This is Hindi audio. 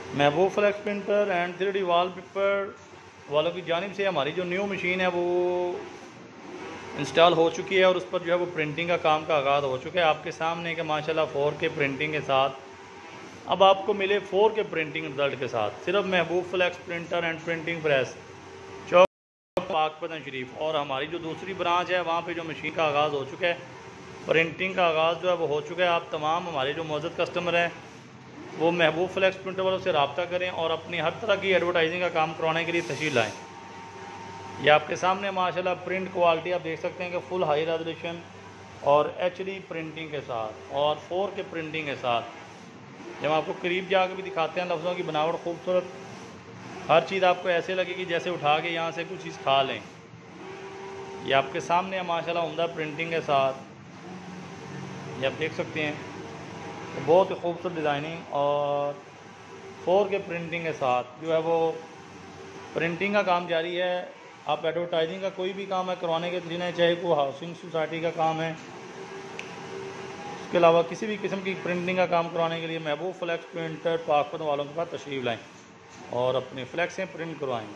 Mehboob flex printer and 3D wallpaper वालों की जानिब से हमारी जो न्यू मशीन है वो इंस्टॉल हो चुकी है और उस पर जो है वो प्रिंटिंग का काम का आगाज़ हो चुका है। आपके सामने कि माशाल्लाह 4K प्रिंटिंग के साथ अब आपको मिले 4K प्रिंटिंग रिजल्ट के साथ सिर्फ Mehboob flex printer and printing press Chowk Pakpattan Sharif. और हमारी जो दूसरी ब्रांच है वहाँ पे जो मशीन का आगाज़ हो चुका है, प्रिंटिंग का आगाज़ जो है वो हो चुका है। आप तमाम हमारे जो मौजूद कस्टमर हैं वो महबूब फ्लेक्स प्रिंटर वालों से रब्ता करें और अपनी हर तरह की एडवर्टाइजिंग का काम करवाने के लिए तशरीफ़ लाएँ। ये आपके सामने माशाल्लाह प्रिंट क्वालिटी आप देख सकते हैं कि फुल हाई रेजोल्यूशन और HD प्रिंटिंग के साथ और 4K प्रिंटिंग के साथ। जब आपको करीब जाकर भी दिखाते हैं लफ्ज़ों की बनावट खूबसूरत, हर चीज़ आपको ऐसे लगेगी जैसे उठा के यहाँ से कुछ चीज़ खा लें। ये आपके सामने है माशाल्लाह उम्दा प्रिंटिंग के साथ, ये आप देख सकते हैं तो बहुत ही खूबसूरत डिज़ाइनिंग और 4K प्रिंटिंग के साथ जो है वो प्रिंटिंग का काम जारी है। आप एडवर्टाइजिंग का कोई भी काम है करवाने के लिए, चाहे कोई हाउसिंग सोसाइटी का काम है, इसके अलावा किसी भी किस्म की प्रिंटिंग का काम करवाने के लिए महबूब फ्लेक्स प्रिंटर पाकपतन वालों के पास तशरीफ़ लाएँ और अपने फ्लेक्सें प्रिंट करवाएँ।